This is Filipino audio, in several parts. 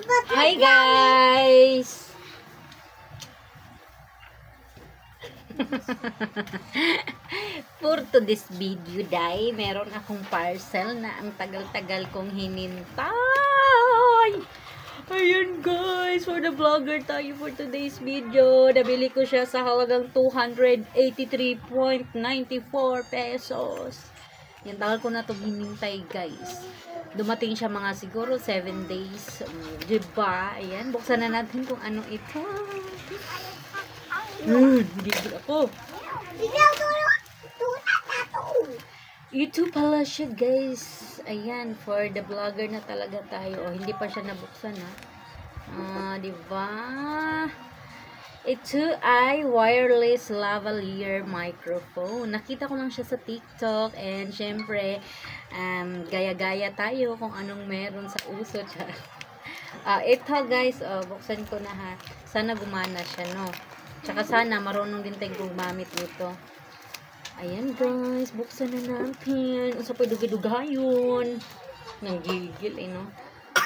Hi guys! For today's video, day, meron akong parcel na ang tagal-tagal kong hinintay. Ayan guys, for the vlogger tayo for today's video. Nabili ko siya sa halagang 283.94 pesos. Yan, tagal ko na itong hinintay guys. Dumating siya mga siguro 7 days. Diba? Ayan, buksan na natin kung ano ito. Gigil ako. Ito pala siya guys. Ayan, for the vlogger na talaga tayo. O, hindi pa siya nabuksan ha. Diba? Ito ay wireless lavalier microphone. Nakita ko lang siya sa TikTok. And syempre, gaya-gaya tayo kung anong meron sa uso. Ito guys, buksan ko na ha. Sana gumana siya, no? Tsaka sana marunong din tayong gumamit nito. Ayan guys, buksan na natin. Unsa pa dugi-dugayon. Nanggigil eh, no?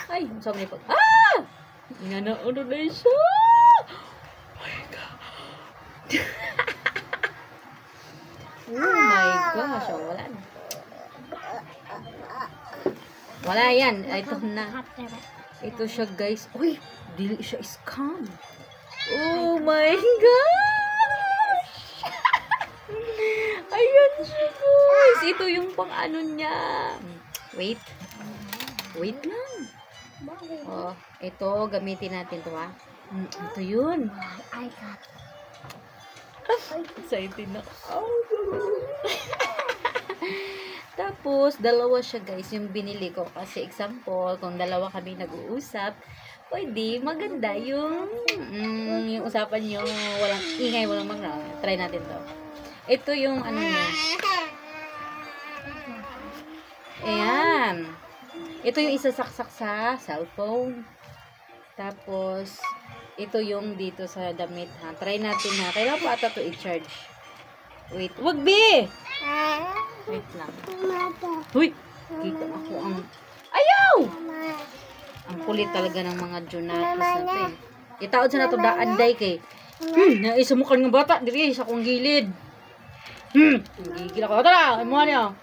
Ay, unsa man pag... Nga na, ano na siya? Oh my God. Oh my gosh, wala na. Wala yan. Ito na. Ito siya guys. Uy, dili siya scam. Oh my gosh! Ayan siya guys. Ito yung pang ano niya. Wait. Wait lang. Oh, ito. Gamitin natin to ha. Ito yun. Excited na. Tapos, dalawa siya guys. Yung binili ko. Kasi example, kung dalawa kami nag-uusap, pwede, maganda yung usapan nyo, walang ingay, walang background. Try natin to. Ito yung ano niya. Ayan. Ito yung isasaksak sa cellphone. Tapos, ito yung dito sa damit ha. Try natin ha. Kailangan pa ata to i-charge. Wait. Wag be! Wait lang. Huy! Kita ako ang... Ayaw! Ang kulit talaga ng mga Jonatas natin. Itaod sa nato daan day kay. Naisumukan ng bata diri sa kong gilid. Gigil ako. Tara, imo niya.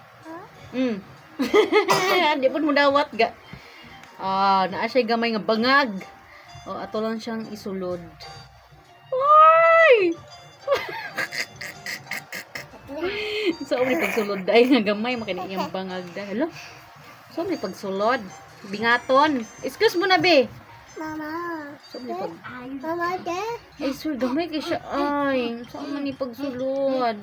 Di po mo dawat ga. Naa siya gamay nga bangag. Ato lang siyang isulod. Ay! So, may pagsulod day nga gamay makini iyang bangag da. Hello? So, may pagsulod. Bingaton. Excuse mo na, be. Mama. So, Mama, de? Ay, sir, gamay kay siya. Ay, saan man ni pagsulod?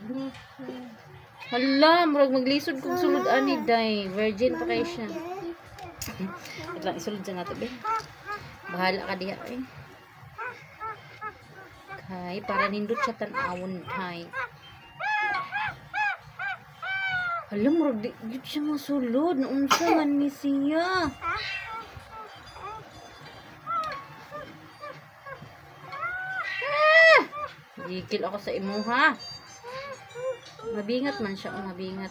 Hala, murag maglisod kong sulod ani, day. Virgin pa kayo siya. Ito lang, isulod siya nato, be. Bahala ka diha, eh. Kay, para nindot siya tanawon, kay. Alam mo, di siya masulod. Naunsa man ni siya. Gigil ako sa imo, ha? Mabingat man siya. Mabingat.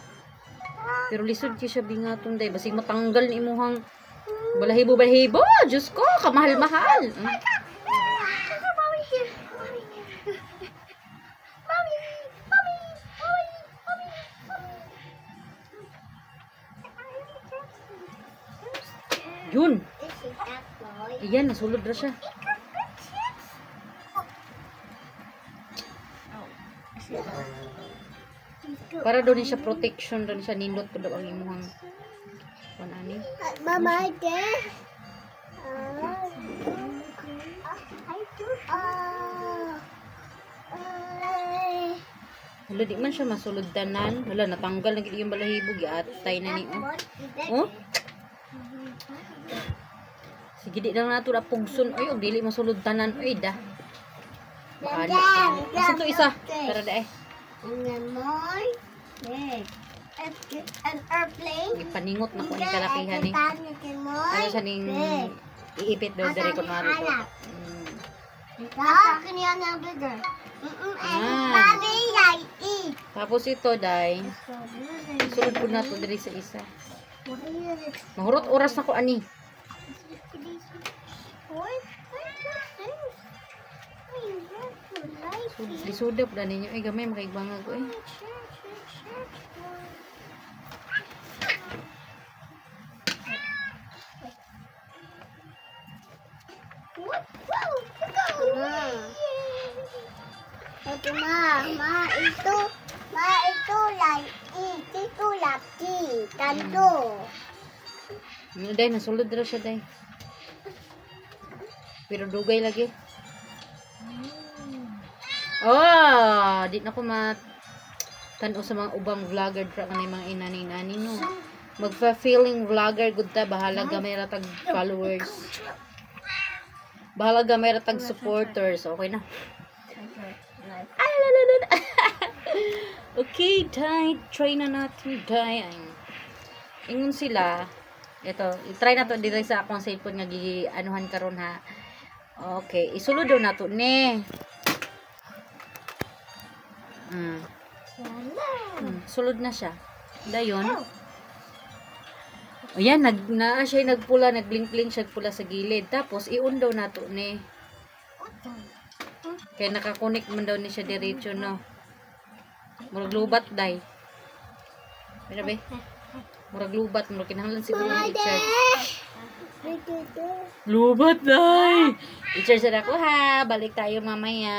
Pero lisod ki siya bingaton, day. Basig matanggal ni imuhang balahibo-balahibo. Diyos ko, kamahal-mahal. Yun. Ayan, nasulod na siya. Para doon siya protection, doon siya nindot po daw ang imuhang panani. Mama, de? Hala, di man siya masulod tanan. Hala, natanggal na yung balahibo. Giatay na ni. Oh? Sige, di lang nato na pugson. Ay, og dili masulod tanan. Ay, da. Bahala. Asa to isa? Tara da eh. An airplane? Ipaningot na ko ni kalakihan ni. Ano siya ning iipit daw dari ko maro ko. Kanya na bigger. Tapos ito, day. Sulod ko na to dari sa isa. Mahurot oras na ko ani. Lisudap na ninyo. Ay, gamay, makaibangag ko eh. Ito laki. Tanto. Day, nasulod daw siya, day. Pero dugay lagi. Oh, di na ko tanaw sa mga ubang vlogger tra kanay mga inani-inani no. Magfa-feeling vlogger gud ta, bahala gamay ra tag followers. Bahala gamay ra tag supporters, okay na. Ay, lalalala. Okay, try na natin, day. Ingon sila, ito, try na to dito sa akong cellphone nga anuhan karon ha. Okay, isulod daw nato ni. Sulod na siya. Dayon. O yan, siya nagpula, nagblink-blink siya pula sa gilid. Tapos, i-on daw nato ni. Kaya nakakunik man daw ni siya diretso, no. Murag lubat, day. Ano ba? Murag lubat, murag kinahanglan siguro ng i-charge. Lubat, day! I-charge na ako, ha. Balik tayo mamaya.